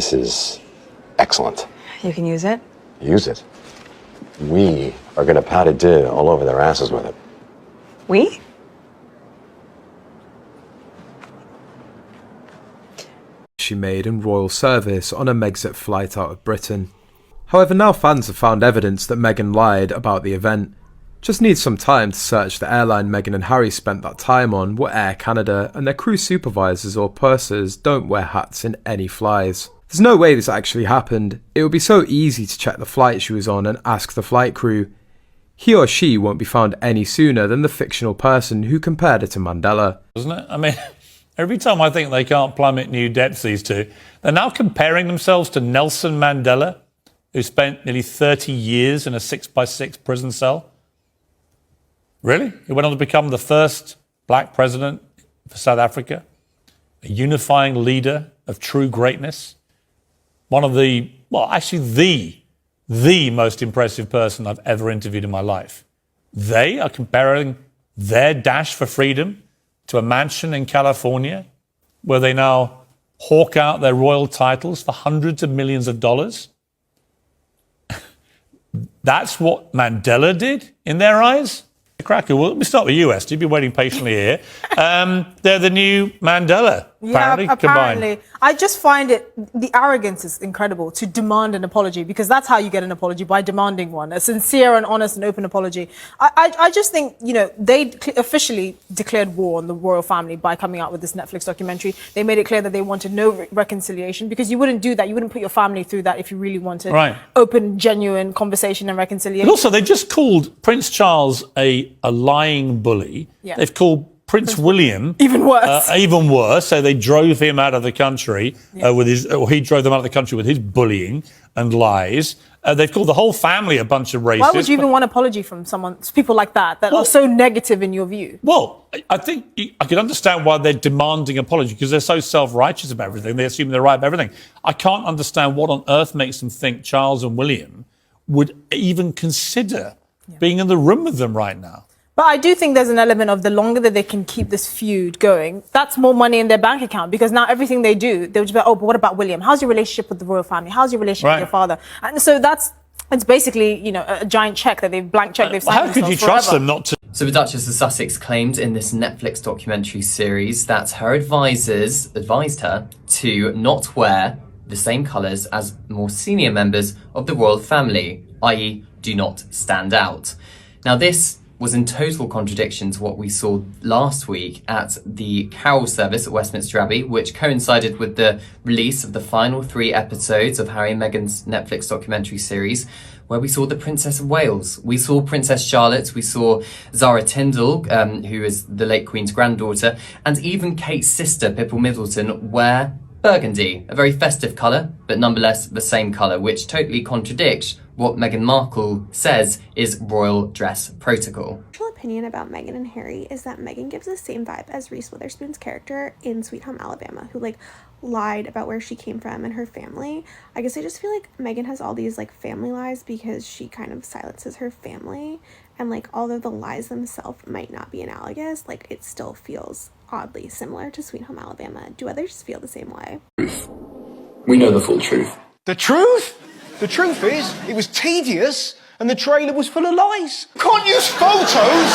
This is excellent. You can use it. Use it. We are going to pat a dieu all over their asses with it. We? She made in royal service on a Megxit flight out of Britain. However, now fans have found evidence that Meghan lied about the event. Just needs some time to search the airline Meghan and Harry spent that time on were Air Canada, and their crew supervisors or pursers don't wear hats in any flies. There's no way this actually happened. It would be so easy to check the flight she was on and ask the flight crew. He or she won't be found any sooner than the fictional person who compared her to Mandela. Isn't it? I mean, every time I think they can't plummet new depths, these two, they're now comparing themselves to Nelson Mandela, who spent nearly 30 years in a 6x6 prison cell. Really? He went on to become the first black president for South Africa, a unifying leader of true greatness. One of the, well, actually the most impressive person I've ever interviewed in my life. They are comparing their dash for freedom to a mansion in California where they now hawk out their royal titles for hundreds of millions of dollars. That's what Mandela did in their eyes? Cracker. Well, let me start with you, Esther. You've been waiting patiently here. They're the new Mandela, apparently. Apparently. I just find the arrogance is incredible to demand an apology, because that's how you get an apology, by demanding one, a sincere and honest and open apology. I just think, they officially declared war on the royal family by coming out with this Netflix documentary. They made it clear that they wanted no reconciliation, because you wouldn't do that. You wouldn't put your family through that if you really wanted open, genuine conversation and reconciliation. But also, they just called Prince Charles a lying bully. Yeah. They've called Prince William even worse. So they drove him out of the country he drove them out of the country with his bullying and lies. They've called the whole family a bunch of racists. Why would you even want an apology from people like that are so negative in your view? Well, I think I can understand why they're demanding an apology, because they're so self-righteous about everything. They assume they're right about everything. I can't understand what on earth makes them think Charles and William would even consider being in the room with them right now. But I do think there's an element of the longer that they can keep this feud going, that's more money in their bank account, because now everything they do, they'll just be like, oh, but what about William? How's your relationship with the royal family? How's your relationship with your father? And so it's basically, a giant check that blank check they've signed. How could you trust them not to? So the Duchess of Sussex claimed in this Netflix documentary series that her advisors advised her to not wear the same colours as more senior members of the royal family, i.e. do not stand out. Now this was in total contradiction to what we saw last week at the carol service at Westminster Abbey, which coincided with the release of the final 3 episodes of Harry and Meghan's Netflix documentary series, where we saw the Princess of Wales, we saw Princess Charlotte, we saw Zara Tindall, who is the late Queen's granddaughter, and even Kate's sister, Pippa Middleton, wear burgundy, a very festive colour, but nonetheless the same colour, which totally contradicts what Meghan Markle says is royal dress protocol. My opinion about Meghan and Harry is that Meghan gives the same vibe as Reese Witherspoon's character in Sweet Home Alabama, who lied about where she came from and her family. I guess I just feel like Meghan has all these family lies because she kind of silences her family, and although the lies themselves might not be analogous, it still feels oddly similar to Sweet Home Alabama. Do others feel the same way? We know the full truth. The truth? The truth is, it was tedious and the trailer was full of lies. Can't use photos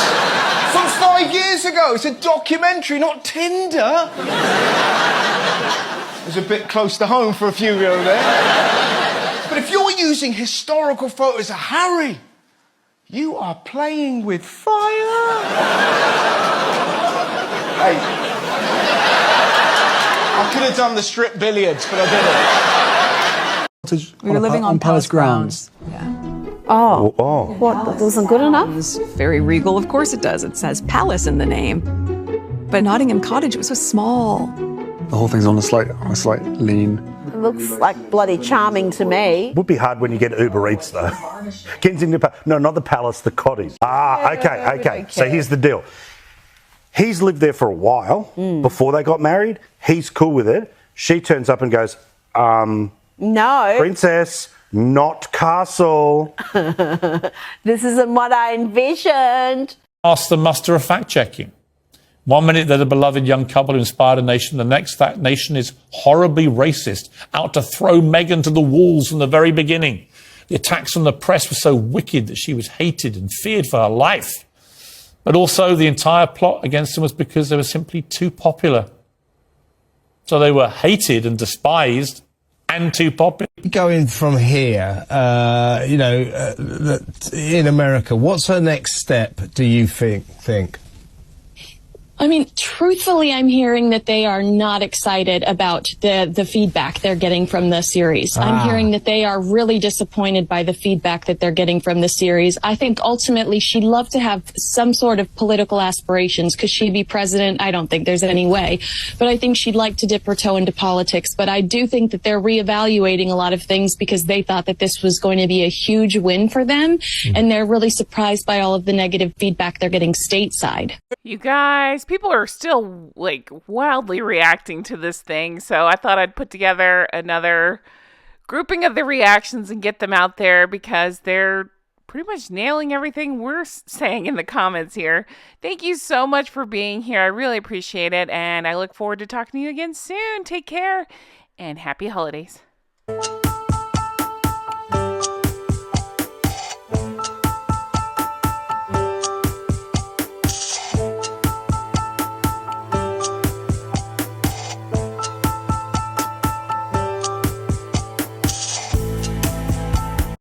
from 5 years ago. It's a documentary, not Tinder. It was a bit close to home for a few over there. But if you're using historical photos of Harry, you are playing with fire. Hey, I could have done the strip billiards, but I didn't. We were living on palace grounds. Yeah. Oh. What? That wasn't good enough? It was very regal. Of course it does. It says palace in the name. But Nottingham Cottage was so small. The whole thing's on a slight lean. It looks like bloody charming to me. Would be hard when you get Uber Eats though. Kensington, no, not the palace, the cottage. Okay. So here's the deal. He's lived there for a while before they got married. He's cool with it. She turns up and goes, no. Princess, not castle. This isn't what I envisioned. Ask the muster of fact-checking. 1 minute they're the beloved young couple who inspired a nation. The next, that nation is horribly racist, out to throw Meghan to the wolves from the very beginning. The attacks from the press were so wicked that she was hated and feared for her life. But also the entire plot against them was because they were simply too popular. So they were hated and despised and too popular. Going from here, in America, what's her next step, do you think? I mean, truthfully, I'm hearing that they are not excited about the feedback they're getting from the series. I'm hearing that they are really disappointed by the feedback that they're getting from the series. I think ultimately she'd love to have some sort of political aspirations. Could she be president? I don't think there's any way. But I think she'd like to dip her toe into politics. But I do think that they're reevaluating a lot of things because they thought that this was going to be a huge win for them. And they're really surprised by all of the negative feedback they're getting stateside. You guys, people are still like wildly reacting to this thing, so I thought I'd put together another grouping of the reactions and get them out there because they're pretty much nailing everything we're saying in the comments here. Thank you so much for being here. I really appreciate it, and I look forward to talking to you again soon. Take care and happy holidays.